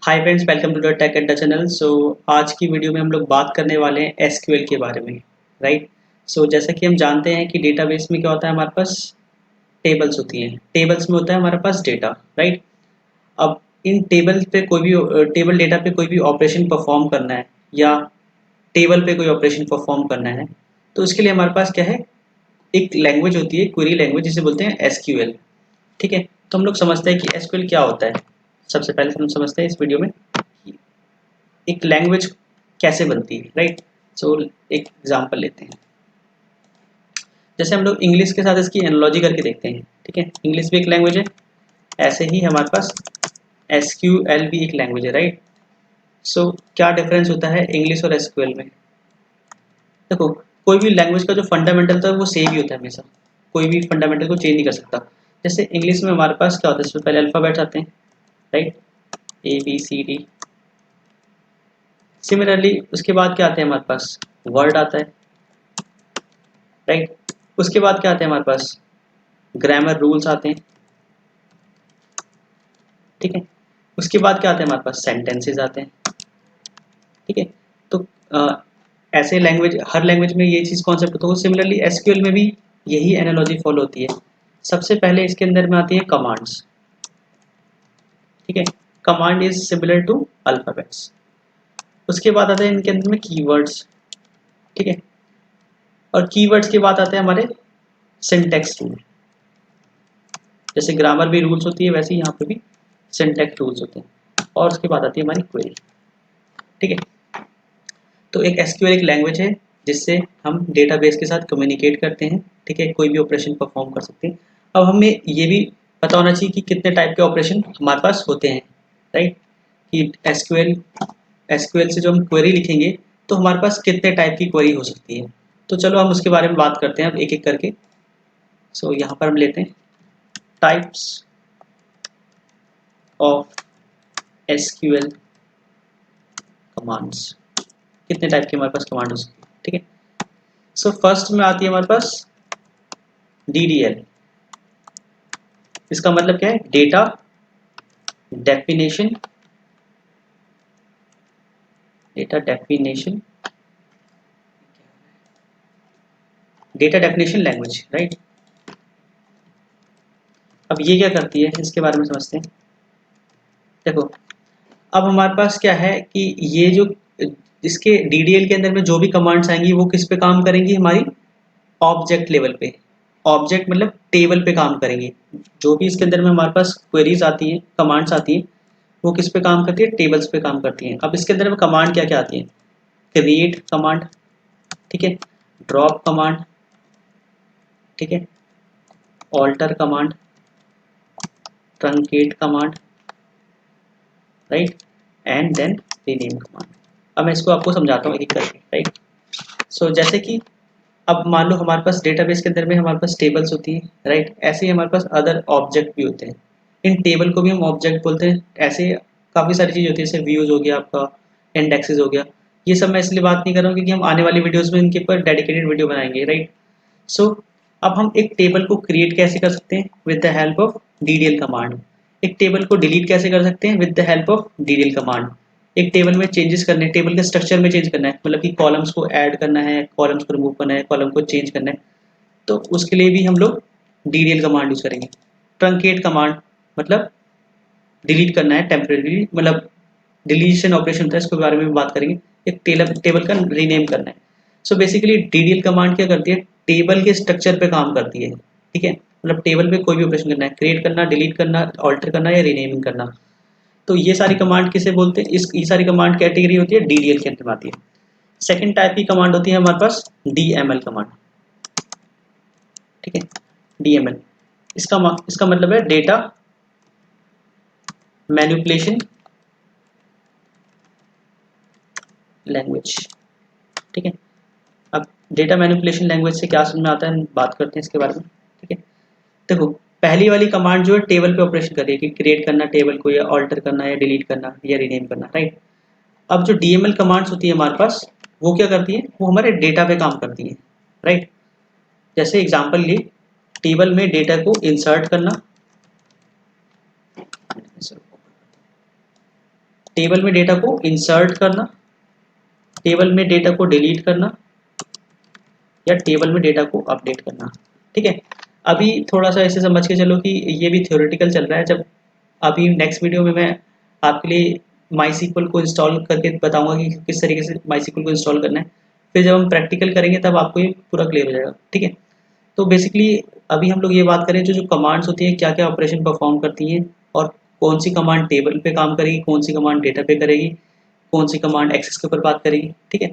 Hi friends, welcome to the tech Adda channel. So आज की video में हम लोग बात करने वाले हैं एसक्यूएल के बारे में। राइट। सो जैसा कि हम जानते हैं कि डेटाबेस में क्या होता है, हमारे पास टेबल्स होती हैं। टेबल्स में होता है हमारे पास डेटा। राइट। अब इन टेबल पे कोई भी टेबल डेटा पे कोई भी ऑपरेशन परफॉर्म करना है या टेबल पे कोई ऑपरेशन परफॉर्म करना है, तो उसके लिए हमारे पास क्या है, एक लैंग्वेज होती है, क्वेरी लैंग्वेज, जिसे बोलते हैं एसक्यूएल। ठीक है। तो हम लोग समझते हैं कि एसक्यूएल क्या होता है। सबसे पहले हम समझते हैं इस वीडियो में एक लैंग्वेज कैसे बनती है। राइट। सो एक एग्जांपल लेते हैं। जैसे हम लोग इंग्लिश के साथ इसकी एनालॉजी करके देखते हैं। ठीक है, इंग्लिश भी एक लैंग्वेज है, ऐसे ही हमारे पास एसक्यूएल भी एक लैंग्वेज है। राइट। सो क्या डिफरेंस होता है इंग्लिश और एसक्यूएल में? देखो, कोई भी लैंग्वेज का जो फंडामेंटल था वो सेम ही होता है हमेशा। कोई भी फंडामेंटल को चेंज नहीं कर सकता। जैसे इंग्लिश में हमारे पास क्या होता है, इसमें पहले अल्फाबेट्स आते हैं। राइट। ABCD। सिमिलरली उसके बाद क्या आते हैं, हमारे पास वर्ड आता है। राइट। उसके बाद क्या आते हैं, हमारे पास ग्रामर रूल्स आते हैं। ठीक है। उसके बाद क्या आते हैं, हमारे पास सेंटेंसेस आते हैं। ठीक है। तो ऐसे लैंग्वेज, हर लैंग्वेज में ये चीज़ कॉन्सेप्ट होता है। सिमिलरली एसक्यूएल में भी यही एनालॉजी फॉलो होती है। सबसे पहले इसके अंदर में आती है कमांड्स। ठीक है। Command is similar to alphabets. उसके बाद आते हैं इनके अंदर में कीवर्ड्स। ठीक है। और कीवर्ड्स के बाद आते हैं हमारे सिंटैक्स रूल। जैसे ग्रामर भी रूल्स होती है, वैसे ही यहाँ पे भी सिंटैक्स रूल्स होते हैं। और उसके बाद आती है हमारी क्वेरी। ठीक है। तो एक एसक्यूएल एक लैंग्वेज है जिससे हम डेटाबेस के साथ कम्युनिकेट करते हैं। ठीक है, कोई भी ऑपरेशन परफॉर्म कर सकते हैं। अब हमें ये भी पता होना चाहिए कि कितने टाइप के ऑपरेशन हमारे पास होते हैं। राइट। कि एसक्यूएल एसक्यूएल से जो हम क्वेरी लिखेंगे तो हमारे पास कितने टाइप की क्वेरी हो सकती है। तो चलो हम उसके बारे में बात करते हैं अब एक एक करके। सो यहाँ पर हम लेते हैं टाइप्स ऑफ एसक्यूएल कमांड्स। कितने टाइप के हमारे पास कमांड हो सकती है। ठीक है। सो फर्स्ट में आती है हमारे पास DDL। इसका मतलब क्या है? Data definition. Data definition data definition language. Right. अब ये क्या करती है, इसके बारे में समझते हैं। देखो, अब हमारे पास क्या है कि ये जो इसके DDL के अंदर में जो भी कमांड्स आएंगी वो किस पे काम करेंगी, हमारी ऑब्जेक्ट लेवल पे। ऑब्जेक्ट मतलब टेबल पे काम करेंगे। जो भी इसके अंदर में हमारे पास क्वेरीज आती हैं, कमांड्स आती हैं, वो किस पे काम करती है? टेबल्स पे काम करती हैं। अब इसके अंदर में कमांड क्या क्या आती है? Create command. ठीक है। Drop command. ठीक है। Alter command. Truncate command. Right. And then rename command. अब मैं इसको आपको समझाता हूँ एक एक करके। राइट। सो जैसे कि अब मान लो हमारे पास डेटाबेस के अंदर में हमारे पास टेबल्स होती है। राइट। ऐसे ही हमारे पास अदर ऑब्जेक्ट भी होते हैं। इन टेबल को भी हम ऑब्जेक्ट बोलते हैं। ऐसे काफ़ी सारी चीज़ होती है, जैसे व्यूज हो गया, आपका इंडेक्सेस हो गया। ये सब मैं इसलिए बात नहीं कर रहा हूँ क्योंकि हम आने वाली वीडियोस में इनके ऊपर डेडिकेटेड वीडियो बनाएंगे। राइट। सो अब हम एक टेबल को क्रिएट कैसे कर सकते हैं? With the help of DDL command. एक टेबल को डिलीट कैसे कर सकते हैं? With the help of DDL command. एक टेबल में चेंजेस करने, टेबल के स्ट्रक्चर में चेंज करना है, मतलब कि कॉलम्स को ऐड करना है, कॉलम्स को रिमूव करना है, कॉलम को चेंज करना है, तो उसके लिए भी हम लोग DDL कमांड यूज करेंगे। ट्रंकेट कमांड मतलब डिलीट करना है टेम्परेरी, मतलब डिलीशन ऑपरेशन था, इसके बारे में बात करेंगे। एक टेबल का रीनेम करना है। सो बेसिकली DDL कमांड क्या करती है? टेबल के स्ट्रक्चर पे काम करती है। ठीक है, मतलब टेबल पे कोई भी ऑपरेशन करना है, क्रिएट करना, डिलीट करना, ऑल्टर करना या रीनेमिंग करना। तो ये सारी कमांड किसे बोलते हैं? ये सारी कमांड कैटेगरी होती है DDL के अंदर आती है। सेकेंड टाइप की कमांड होती है हमारे पास DML कमांड। ठीक है। DML इसका मतलब है डेटा मैनिपुलेशन लैंग्वेज। ठीक है। अब डेटा मैनिपुलेशन लैंग्वेज से क्या समझ में आता है, बात करते हैं इसके बारे में। ठीक है। देखो, पहली वाली कमांड जो है टेबल पे ऑपरेशन कर रही है, कि क्रिएट करना टेबल को, या ऑल्टर करना, या डिलीट करना, या रीनेम करना। राइट। अब जो DML कमांड्स होती है हमारे पास, वो क्या करती है? वो हमारे डेटा पे काम करती है। राइट। जैसे एग्जांपल लिए, टेबल में डेटा को इंसर्ट करना। टेबल में डेटा को इंसर्ट करना, टेबल में डेटा को डिलीट करना, या टेबल में डेटा को अपडेट करना। ठीक है, अभी थोड़ा सा ऐसे समझ के चलो कि ये भी थ्योरेटिकल चल रहा है। जब अभी नेक्स्ट वीडियो में मैं आपके लिए माईसीक्वल को इंस्टॉल करके बताऊंगा कि किस तरीके से माईसीक्वल को इंस्टॉल करना है। फिर जब हम प्रैक्टिकल करेंगे तब आपको ये पूरा क्लियर हो जाएगा। ठीक है, तो बेसिकली अभी हम लोग ये बात करें जो कमांड्स होती हैं क्या क्या ऑपरेशन परफॉर्म करती हैं, और कौन सी कमांड टेबल पे काम करेगी, कौन सी कमांड डेटा पे करेगी, कौन सी कमांड एक्सेस के ऊपर बात करेगी। ठीक है,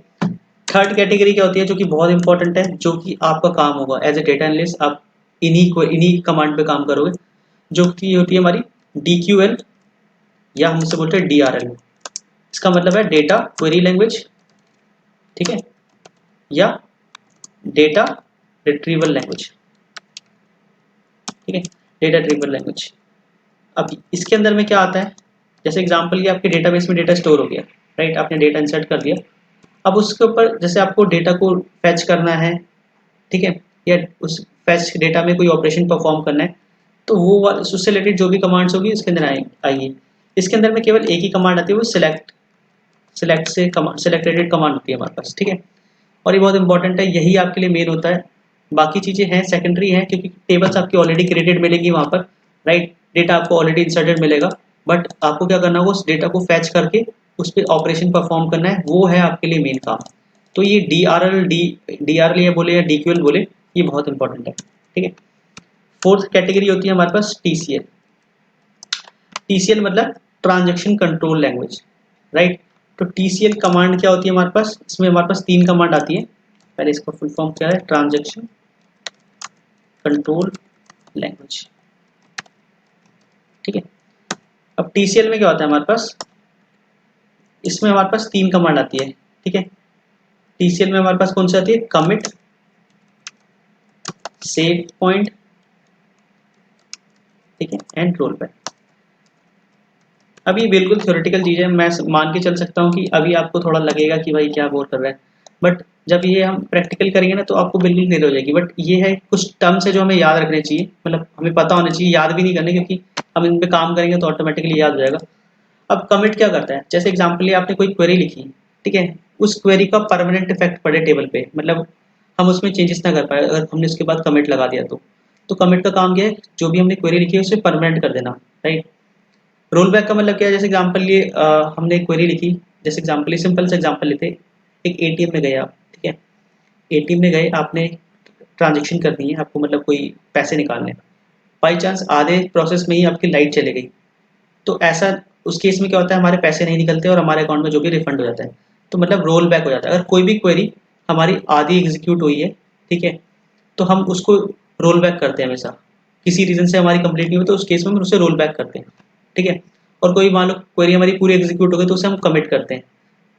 थर्ड कैटेगरी क्या होती है जो कि बहुत इंपॉर्टेंट है, जो कि आपका काम होगा एज ए डेटा एनालिस्ट, आप इन्हीं कमांड पे काम करोगे, जो कि होती है हमारी DQL, या हम इसे बोलते हैं DRL। इसका मतलब है डेटा क्वेरी लैंग्वेज, ठीक है, या डेटा रिट्रीवल लैंग्वेज। ठीक है, डेटा रिट्रीवल लैंग्वेज। अब इसके अंदर में क्या आता है, जैसे एग्जांपल, ये आपके डेटाबेस में डेटा स्टोर हो गया, राइट, आपने डेटा इंसर्ट कर दिया। अब उसके ऊपर जैसे आपको डेटा को फैच करना है, ठीक है, या उस फैच डेटा में कोई ऑपरेशन परफॉर्म करना है, तो वो उससे रिलेटेड जो भी कमांड्स होगी इसके अंदर आएगी। इसके अंदर में केवल एक ही कमांड आती है, वो सिलेक्टेड कमांड होती है हमारे पास। ठीक है, और ये बहुत इंपॉर्टेंट है, यही आपके लिए मेन होता है। बाकी चीज़ें हैं सेकेंडरी हैं, क्योंकि टेबल्स आपकी ऑलरेडी क्रिएटेड मिलेगी वहाँ पर, राइट, डेटा आपको ऑलरेडी इंसर्टेड मिलेगा। बट आपको क्या करना होगा, उस डेटा को फैच करके उस पर ऑपरेशन परफॉर्म करना है, वो है आपके लिए मेन काम। तो ये DRL ये बोले या DQL बोले, ये बहुत इंपॉर्टेंट है। ठीक है, फोर्थ कैटेगरी होती है हमारे पास TCL। TCL मतलब ट्रांजेक्शन कंट्रोल लैंग्वेज, राइट। तो TCL कमांड क्या होती है हमारे पास, इसमें हमारे पास 3 कमांड आती है। पहले इसका फुल फॉर्म क्या है, ट्रांजेक्शन कंट्रोल लैंग्वेज। ठीक है, अब TCL में क्या होता है हमारे पास, इसमें हमारे पास 3 कमांड आती है। ठीक है, TCL में हमारे पास कौन सी आती है, कमिट, सेव पॉइंट, ठीक है, एंड रोल बैक। अभी बिल्कुल थ्योरेटिकल चीज़ है, मैं मान के चल सकता हूँ कि अभी आपको थोड़ा लगेगा कि भाई क्या बोर कर रहा है, बट जब ये हम प्रैक्टिकल करेंगे ना तो आपको बिल्कुल क्लियर हो जाएगी। बट ये है कुछ टर्म्स है जो हमें याद रखने चाहिए, मतलब हमें पता होना चाहिए, याद भी नहीं करने, क्योंकि हम इन पे काम करेंगे तो ऑटोमेटिकली याद हो जाएगा। अब कमिट क्या करता है, जैसे एग्जाम्पल लिए आपने कोई क्वेरी लिखी, ठीक है, उस क्वेरी का परमानेंट इफेक्ट पड़े टेबल पे, मतलब हम उसमें चेंजेस ना कर पाए अगर हमने उसके बाद कमिट लगा दिया तो कमिट का काम क्या है, जो भी हमने क्वेरी लिखी है उसे परमानेंट कर देना, राइट। रोल बैक का मतलब क्या है, जैसे एग्जांपल लिए हमने एक क्वेरी लिखी, जैसे एग्जांपल सिंपल से एग्जांपल लेते, एक एटीएम में गए आप, ठीक है, एटीएम में गए, आपने ट्रांजेक्शन करनी है आपको, मतलब कोई पैसे निकालने, बाई चांस आधे प्रोसेस में ही आपकी लाइट चले गई, तो ऐसा उस केस में क्या होता है, हमारे पैसे नहीं निकलते और हमारे अकाउंट में जो भी रिफंड हो जाता है, तो मतलब रोल बैक हो जाता है। अगर कोई भी क्वेरी हमारी आधी एग्जीक्यूट हुई है, ठीक है, तो हम उसको रोल बैक करते हैं हमेशा, किसी रीजन से हमारी कंप्लीट नहीं हुई तो उस केस में हम उसे रोल बैक करते हैं। ठीक है, और कोई मान लो क्वेरी हमारी पूरी एग्जीक्यूट हो गई तो उसे हम कमिट करते हैं।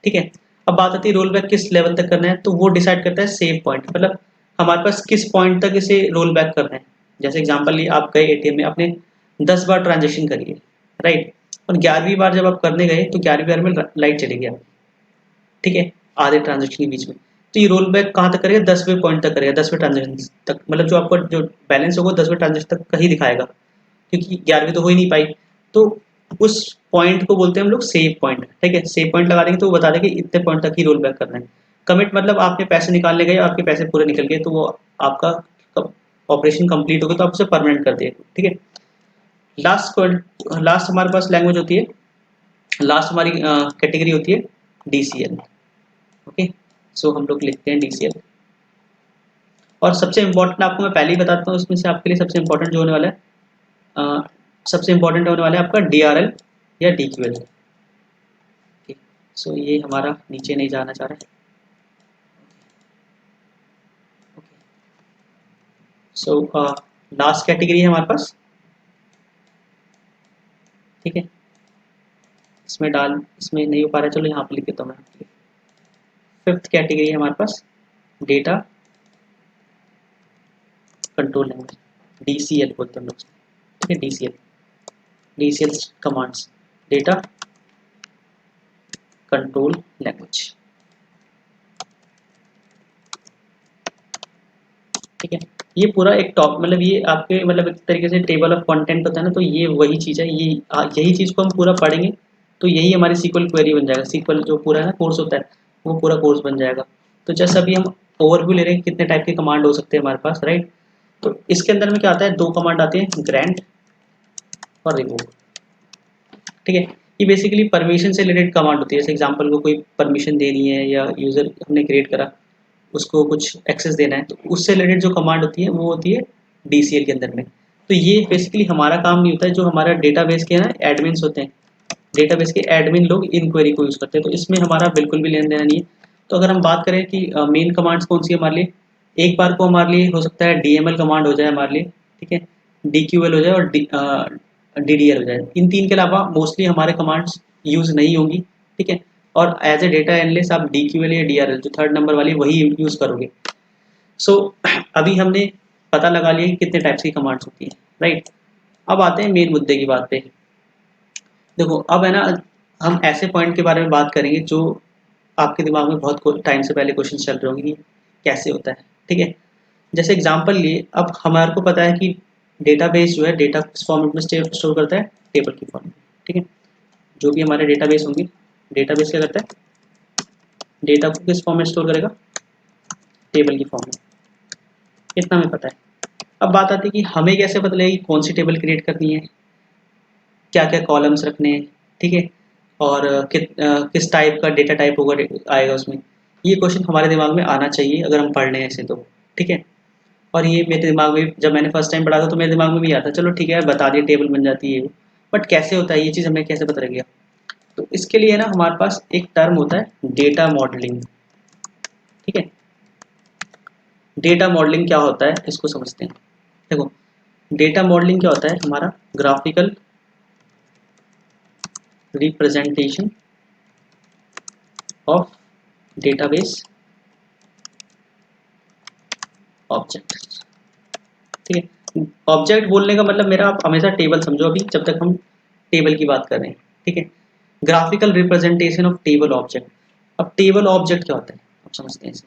ठीक है, अब बात आती है रोल बैक किस लेवल तक करना है, तो वो डिसाइड करता है सेव पॉइंट, मतलब हमारे पास किस पॉइंट तक इसे रोल बैक करना है। जैसे एग्जाम्पल लिए आप गए एटीएम में, आपने 10 बार ट्रांजेक्शन करी है, राइट, और 11वीं बार जब आप करने गए तो 11वीं बार में लाइट चली गया, ठीक है, आधे ट्रांजेक्शन के बीच में, तो ये रोल बैक कहाँ तक करेगा, 10वें पॉइंट तक करेगा, 10वें ट्रांजेक्शन तक, मतलब जो आपका जो बैलेंस होगा 10वें ट्रांजेक्शन तक का ही दिखाएगा, क्योंकि 11वीं तो हो ही नहीं पाई। तो उस पॉइंट को बोलते हैं हम लोग सेव पॉइंट। ठीक है, सेव पॉइंट लगा देंगे तो वो बता देंगे इतने पॉइंट तक ही रोल बैक करना है। कमिट मतलब आपने पैसे निकालने गए, आपके पैसे पूरे निकल गए, तो वो आपका ऑपरेशन कंप्लीट हो गया तो आप उसे परमानेंट कर दिए। ठीक है, लास्ट हमारे पास लैंग्वेज होती है, लास्ट हमारी कैटेगरी होती है DCL। ओके, सो हम लोग लिखते हैं DCL, और सबसे इंपॉर्टेंट आपको मैं पहले ही बताता हूँ, इसमें से आपके लिए सबसे इंपॉर्टेंट जो होने वाला है, सबसे इंपॉर्टेंट होने वाला है आपका DRL या DQL। सो ये हमारा नीचे नहीं जाना चाह रहा है। सो लास्ट कैटेगरी है हमारे पास, ठीक है, इसमें नहीं हो पा रहा है, चलो यहाँ पे लिख देता हूँ मैं। फिफ्थ कैटेगरी है हमारे पास डेटा कंट्रोल लैंग्वेज, DCL बोलते हैं हम लोग, ठीक है, DCL commands, data control language. ठीक है, ये पूरा एक टॉप, मतलब ये आपके मतलब एक तरीके से टेबल ऑफ कंटेंट होता है ना, तो ये वही चीज़ है, यही चीज़ को हम पूरा पढ़ेंगे तो यही हमारी SQL क्वेरी बन जाएगा। SQL जो पूरा है ना कोर्स होता है वो पूरा कोर्स बन जाएगा। तो जैसे अभी हम ओवरव्यू ले रहे हैं कितने टाइप के कमांड हो सकते हैं हमारे पास, राइट। तो इसके अंदर में क्या आता है, दो कमांड आती है, ग्रांट और रिमूव। ठीक है, ये बेसिकली परमिशन से रिलेटेड कमांड होती है। जैसे एग्जांपल को कोई परमिशन देनी है या यूजर हमने क्रिएट करा उसको कुछ एक्सेस देना है, तो उससे रिलेटेड जो कमांड होती है वो होती है DCL के अंदर में। तो ये बेसिकली हमारा काम नहीं होता है, जो हमारा डेटाबेस के ना एडमिन्स होते हैं, डेटाबेस के एडमिन लोग इन क्वेरी को यूज़ करते हैं, तो इसमें हमारा बिल्कुल भी लेन देना नहीं है। तो अगर हम बात करें कि मेन कमांड्स कौन सी है हमारे लिए, एक बार को हमारे लिए हो सकता है DML कमांड हो जाए हमारे लिए, ठीक है, DQL हो जाए और DDL हो जाए। इन तीन के अलावा मोस्टली हमारे कमांड्स यूज़ नहीं होंगी, ठीक है। और एज ए डेटा एनालिस्ट आप DQL या DRL जो थर्ड नंबर वाली वही यूज़ करोगे। सो अभी हमने पता लगा लिया कि कितने टाइप्स की कमांड्स होती हैं, राइट। अब आते हैं मेन मुद्दे की बात पे। देखो अब है ना, हम ऐसे पॉइंट के बारे में बात करेंगे जो आपके दिमाग में बहुत टाइम से पहले क्वेश्चन चल रहे होंगे कि कैसे होता है, ठीक है। जैसे एग्जांपल लिए, अब हमारे को पता है कि डेटाबेस जो है डेटा किस फॉर्मेट में स्टोर करता है, टेबल की फॉर्म में, ठीक है। जो भी हमारे डेटाबेस होंगे, डेटाबेस क्या करता है, डेटा को किस फॉर्म में स्टोर करेगा, टेबल की फॉर्म में। इतना हमें पता है। अब बात आती है कि हमें कैसे पता लगेगा कि कौन सी टेबल क्रिएट करनी है, क्या क्या कॉलम्स रखने हैं, ठीक है, और किस टाइप का डेटा टाइप होगा आएगा उसमें। ये क्वेश्चन हमारे दिमाग में आना चाहिए अगर हम पढ़ रहे हैं ऐसे तो, ठीक है। और ये मेरे दिमाग में जब मैंने फर्स्ट टाइम पढ़ा था तो मेरे दिमाग में भी आता, चलो ठीक है बता दिए टेबल बन जाती है, बट कैसे होता है ये चीज़ हमें कैसे पता लगेगा। तो इसके लिए ना हमारे पास एक टर्म होता है डेटा मॉडलिंग, ठीक है। डेटा मॉडलिंग क्या होता है इसको समझते हैं। देखो डेटा मॉडलिंग क्या होता है, हमारा graphical representation of database object, ठीक है। ऑब्जेक्ट बोलने का मतलब मेरा, आप हमेशा टेबल समझो अभी जब तक हम टेबल की बात कर रहे हैं, ठीक है। Graphical representation of table object. अब टेबल ऑब्जेक्ट क्या होता है आप समझते हैं इसे।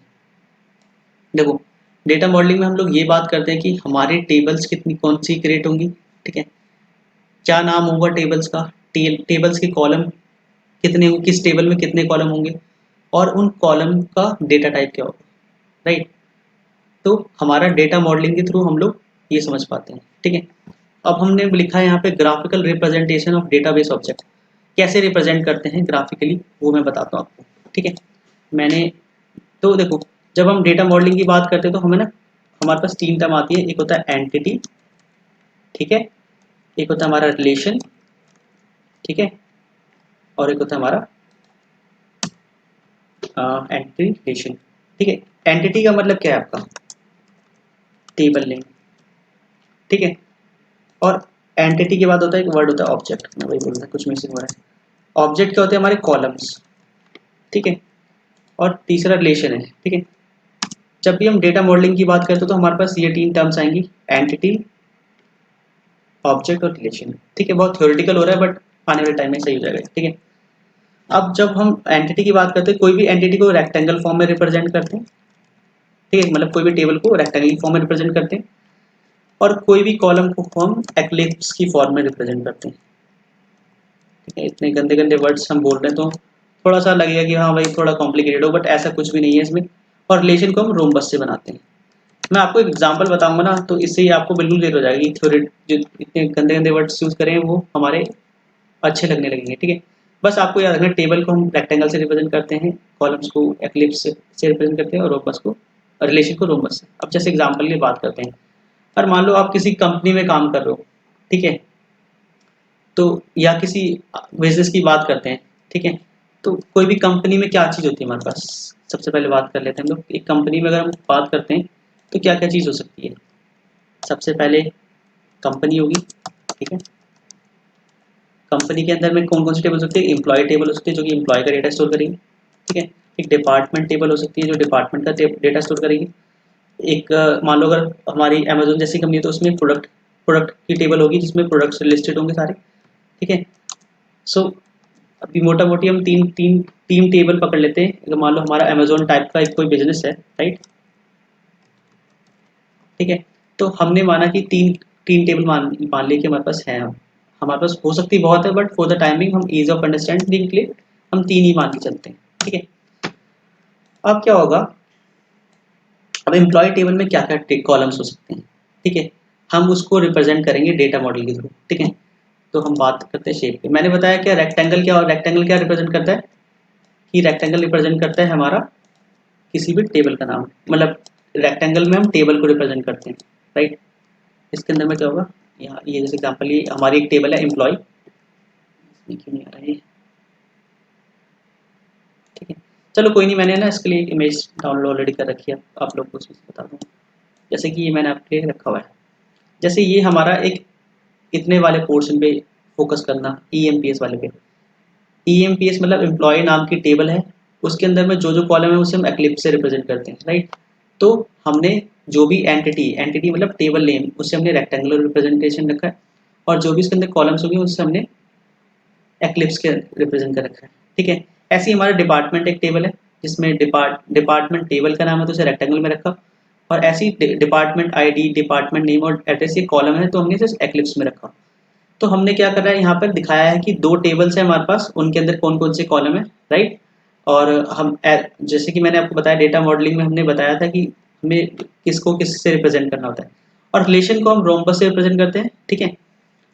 देखो डेटा मॉडलिंग में हम लोग ये बात करते हैं कि हमारे टेबल्स कितनी कौन सी क्रिएट होंगी, ठीक है, क्या नाम होगा टेबल्स का, टेबल्स के कॉलम कितने होंगे, किस टेबल में कितने कॉलम होंगे, और उन कॉलम का डेटा टाइप क्या होगा, राइट। तो हमारा डेटा मॉडलिंग के थ्रू हम लोग ये समझ पाते हैं, ठीक है। अब हमने लिखा है यहाँ पे graphical representation of database object, कैसे रिप्रेजेंट करते हैं ग्राफिकली वो मैं बताता हूँ आपको, ठीक है। मैंने तो देखो जब हम डेटा मॉडलिंग की बात करते हैं तो हमें ना हमारे पास तीन टर्म आती है, एक होता है एंटिटी, ठीक है, एक होता है हमारा रिलेशन, ठीक है, और एक होता है हमारा एंटिटी रिलेशन, ठीक है। एंटिटी का मतलब क्या है आपका, टेबल नेम, ठीक है। और एंटिटी के बाद होता है एक वर्ड होता है ऑब्जेक्ट, मैं वही बोल रहा कुछ मिसिंग हो रहा है। ऑब्जेक्ट क्या होते हैं हमारे कॉलम्स, ठीक है, और तीसरा रिलेशन है, ठीक है। जब भी हम डेटा मॉडलिंग की बात करते हैं तो हमारे पास ये तीन टर्म्स आएंगी, एंटिटी, ऑब्जेक्ट और रिलेशन, ठीक है। बहुत थ्योरेटिकल हो रहा है बट आने वाले टाइम में सही हो जाएगा, ठीक है। अब जब हम एंटिटी की बात करते हैं, कोई भी एंटिटी को रेक्टेंगल फॉर्म में रिप्रेजेंट करते हैं, ठीक है, मतलब कोई भी टेबल को रेक्टेंगल फॉर्म में रिप्रेजेंट करते हैं, और कोई भी कॉलम को हम एक्लिप्स की फॉर्म में रिप्रेजेंट करते हैं, ठीक है। इतने गंदे गंदे वर्ड्स हम बोल रहे हैं तो थोड़ा सा लगेगा कि हाँ भाई थोड़ा कॉम्प्लिकेटेड हो, बट ऐसा कुछ भी नहीं है इसमें। और रिलेशन को हम रोम्बस से बनाते हैं। मैं आपको एक एग्जांपल बताऊंगा ना तो इससे ही आपको बिल्कुल क्लियर हो जाएगा कि थ्योरी जो इतने गंदे गंदे वर्ड्स यूज करें वो हमारे अच्छे लगने लगेंगे, ठीक है। बस आपको याद रखना टेबल को हम रेक्टेंगल से रिप्रेजेंट करते हैं, कॉलम्स को एक्लिप्स से रिप्रेजेंट करते हैं, और रोम्बस को, रिलेशन को रोम्बस से। अब जैसे एग्जांपल की बात करते हैं, और मान लो आप किसी कंपनी में काम कर रहे हो, ठीक है, तो या किसी बिजनेस की बात करते हैं, ठीक है। तो कोई भी कंपनी में क्या चीज़ होती है हमारे पास, सबसे पहले बात कर लेते हैं हम लोग। एक कंपनी में अगर हम बात करते हैं तो क्या क्या चीज़ हो सकती है। सबसे पहले कंपनी होगी, ठीक है। कंपनी के अंदर में कौन कौन सी टेबल हो सकती है, एम्प्लॉय टेबल हो सकती है जो कि एम्प्लॉय का डेटा स्टोर करेगी, ठीक है। एक डिपार्टमेंट टेबल हो सकती है जो डिपार्टमेंट का डेटा स्टोर करेगी। एक मान लो अगर हमारी अमेजोन जैसी कंपनी है तो उसमें प्रोडक्ट प्रोडक्ट की टेबल होगी जिसमें प्रोडक्ट्स लिस्टेड होंगे सारे, ठीक है। सो अभी मोटा मोटी हम तीन तीन तीन टेबल पकड़ लेते हैं। अगर मान लो हमारा अमेजोन टाइप का एक कोई बिजनेस है, राइट, ठीक है। तो हमने माना कि तीन तीन टेबल मान मान ली कि हमारे पास है हम, हमारे पास हो सकती बहुत है, बट फॉर द टाइमिंग हम ईज ऑफ अंडरस्टैंडिंग के लिए हम 3 ही मान के चलते हैं, ठीक है। अब क्या होगा, अब एम्प्लॉय टेबल में क्या क्या कॉलम्स हो सकते हैं, ठीक है, हम उसको रिप्रेजेंट करेंगे डेटा मॉडल के थ्रू, ठीक है। तो हम बात करते हैं शेप की। मैंने बताया क्या रेक्टेंगल क्या, और रेक्टेंगल क्या रिप्रेजेंट करता है कि रेक्टेंगल रिप्रेजेंट करता है हमारा किसी भी टेबल का नाम, मतलब रेक्टेंगल में हम टेबल को रिप्रेजेंट करते हैं, राइट। इसके अंदर में क्या होगा, यहाँ ये जैसे एग्जाम्पल, ये हमारी एक टेबल है एम्प्लॉय, इसमें क्यों नहीं आ रहा है, ठीक है। चलो कोई नहीं, मैंने ना इसके लिए इमेज डाउनलोड ऑलरेडी कर रखी है, आप लोग को उसमें बता दूँ। जैसे कि ये मैंने आपके लिए रखा हुआ है, जैसे ये हमारा एक इतने वाले पोर्शन पे फोकस करना, EMPS वाले पे। EMPS मतलब एम्प्लॉय नाम की टेबल है, उसके अंदर में जो जो कॉलम है उसे हम एक्लिप्स से रिप्रेजेंट करते हैं, राइट। तो हमने जो भी एंटिटी मतलब टेबल नेम, उससे हमने रेक्टेंगुलर रिप्रेजेंटेशन रखा है, और जो भी इसके अंदर कॉलम्स होंगे उससे हमने एक्लिप्स के रिप्रेजेंट कर रखा है, ठीक है। ऐसे ही हमारा डिपार्टमेंट एक टेबल है, जिसमें डिपार्टमेंट टेबल का नाम है तो उसे रेक्टेंगल में रखा, और ऐसी डिपार्टमेंट ID, डिपार्टमेंट नेम और एड्रेस ये कॉलम है तो हमने इसे एक्लिप्स में रखा। तो हमने क्या करा है, यहाँ पर दिखाया है कि 2 टेबल्स है हमारे पास, उनके अंदर कौन कौन से कॉलम है, राइट। और हम जैसे कि मैंने आपको बताया डेटा मॉडलिंग में हमने बताया था कि हमें किसको किससे रिप्रेजेंट करना होता है, और रिलेशन को हम रोम्बस से रिप्रेजेंट करते हैं, ठीक है।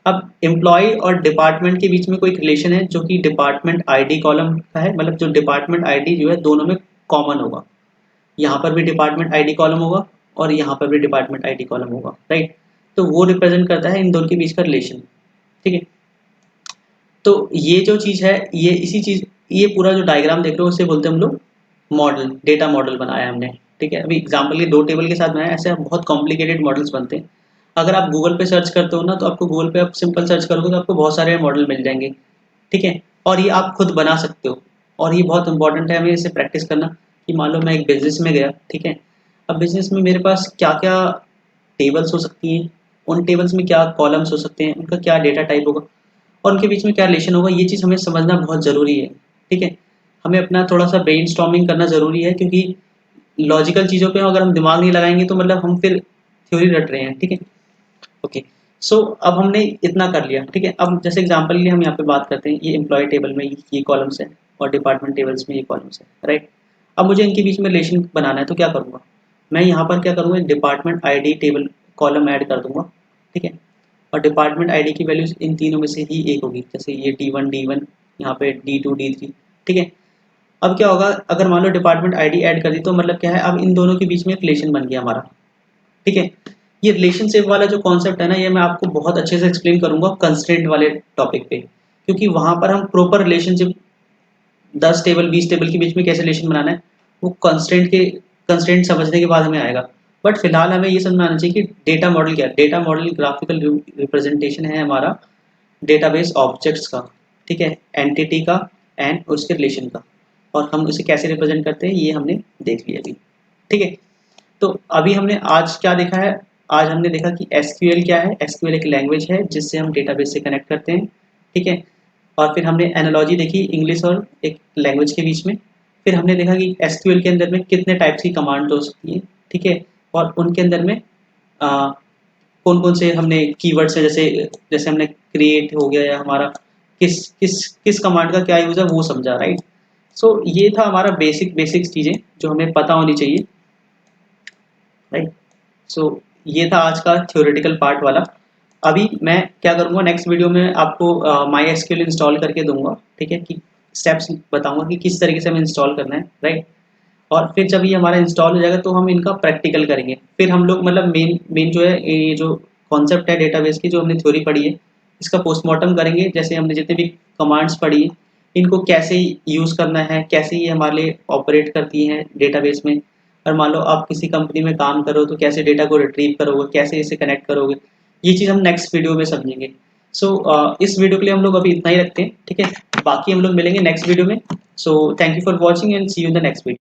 अब एम्प्लॉय और डिपार्टमेंट के बीच में कोई रिलेशन है जो कि डिपार्टमेंट ID कॉलम का है, मतलब जो डिपार्टमेंट ID जो है दोनों में कॉमन होगा, यहाँ पर भी डिपार्टमेंट ID कॉलम होगा और यहाँ पर भी डिपार्टमेंट ID कॉलम होगा, राइट। तो वो रिप्रेजेंट करता है इन दोनों के बीच का रिलेशन, ठीक है। तो ये जो चीज़ है, ये इसी चीज़, ये पूरा जो डायग्राम देख रहे हो उसे बोलते हैं हम लोग मॉडल, डेटा मॉडल बनाया हमने, ठीक है। अभी एग्जाम्पल ये 2 टेबल के साथ बनाया, ऐसे बहुत कॉम्प्लिकेटेड मॉडल्स बनते हैं। अगर आप गूगल पे सर्च करते हो ना, तो आपको गूगल पे आप सिंपल सर्च करोगे तो आपको बहुत सारे मॉडल मिल जाएंगे, ठीक है। और ये आप खुद बना सकते हो, और ये बहुत इंपॉर्टेंट है हमें इसे प्रैक्टिस करना, कि मान लो मैं एक बिजनेस में गया, ठीक है। अब बिजनेस में मेरे पास क्या क्या टेबल्स हो सकती हैं, उन टेबल्स में क्या कॉलम्स हो सकते हैं, उनका क्या डेटा टाइप होगा, और उनके बीच में क्या रिलेशन होगा, ये चीज़ हमें समझना बहुत ज़रूरी है, ठीक है। हमें अपना थोड़ा सा ब्रेनस्टॉर्मिंग करना ज़रूरी है, क्योंकि लॉजिकल चीज़ों पे अगर हम दिमाग नहीं लगाएंगे तो मतलब हम फिर थ्योरी रट रहे हैं, ठीक है। ओके, सो अब हमने इतना कर लिया, ठीक है। अब जैसे एग्जांपल के लिए हम यहाँ पे बात करते हैं, ये एम्प्लॉय टेबल में ये कॉलम्स है और डिपार्टमेंट टेबल्स में ये कॉलम्स है, राइट। अब मुझे इनके बीच में रिलेशन बनाना है तो क्या करूँगा, मैं यहाँ पर क्या करूँगा, department ID table column add कर दूंगा, ठीक है। और डिपार्टमेंट ID की वैल्यूज इन तीनों में से ही एक होगी, जैसे ये D1 यहाँ पे D2 D3, ठीक है। अब क्या होगा, अगर मान लो डिपार्टमेंट ID ऐड कर दी तो मतलब क्या है, अब इन दोनों के बीच में एक रिलेशन बन गया हमारा, ठीक है। ये रिलेशनशिप वाला जो कॉन्सेप्ट है ना, ये मैं आपको बहुत अच्छे से एक्सप्लेन करूंगा कंस्ट्रेंट वाले टॉपिक पे, क्योंकि वहां पर हम प्रॉपर रिलेशनशिप 10 टेबल 20 टेबल के बीच में कैसे रिलेशन बनाना है, वो कंस्ट्रेंट समझने के बाद हमें आएगा। बट फिलहाल हमें ये समझना आना चाहिए कि डेटा मॉडल क्या है। डेटा मॉडल ग्राफिकल रिप्रेजेंटेशन है हमारा डेटाबेस ऑब्जेक्ट्स का, ठीक है, एंटिटी का एंड उसके रिलेशन का, और हम उसे कैसे रिप्रेजेंट करते हैं ये हमने देख लिया अभी, ठीक है। तो अभी हमने आज क्या देखा है, आज हमने देखा कि SQL क्या है। SQL एक लैंग्वेज है जिससे हम डेटाबेस से कनेक्ट करते हैं, ठीक है। और फिर हमने एनालॉजी देखी इंग्लिश और एक लैंग्वेज के बीच में। फिर हमने देखा कि SQL के अंदर में कितने टाइप्स की कमांड हो सकती हैं, ठीक है। और उनके अंदर में कौन कौन से हमने कीवर्ड्स है, जैसे जैसे हमने क्रिएट हो गया या हमारा किस किस किस कमांड का क्या यूज़ है वो समझा, राइट। सो ये था हमारा बेसिक चीज़ें जो हमें पता होनी चाहिए, राइट। सो ये था आज का थ्योरेटिकल पार्ट वाला। अभी मैं क्या करूँगा, नेक्स्ट वीडियो में आपको MySQL इंस्टॉल करके दूंगा, ठीक है, कि स्टेप्स बताऊंगा कि किस तरीके से हमें इंस्टॉल करना है, राइट। और फिर जब ये हमारा इंस्टॉल हो जाएगा तो हम इनका प्रैक्टिकल करेंगे, फिर हम लोग मतलब मेन मेन जो है ये जो कॉन्सेप्ट है डेटाबेस की, जो हमने थ्योरी पढ़ी है, इसका पोस्टमार्टम करेंगे। जैसे हमने जितने भी कमांड्स पढ़ी हैं, इनको कैसे यूज़ करना है, कैसे ये हमारे लिए ऑपरेट करती हैं डेटाबेस में। और मान लो आप किसी कंपनी में काम करो तो कैसे डेटा को रिट्रीव करोगे, कैसे इसे कनेक्ट करोगे, ये चीज़ हम नेक्स्ट वीडियो में समझेंगे। सो इस वीडियो के लिए हम लोग अभी इतना ही रखते हैं, ठीक है। बाकी हम लोग मिलेंगे नेक्स्ट वीडियो में। So thank you for watching and see you in the next video.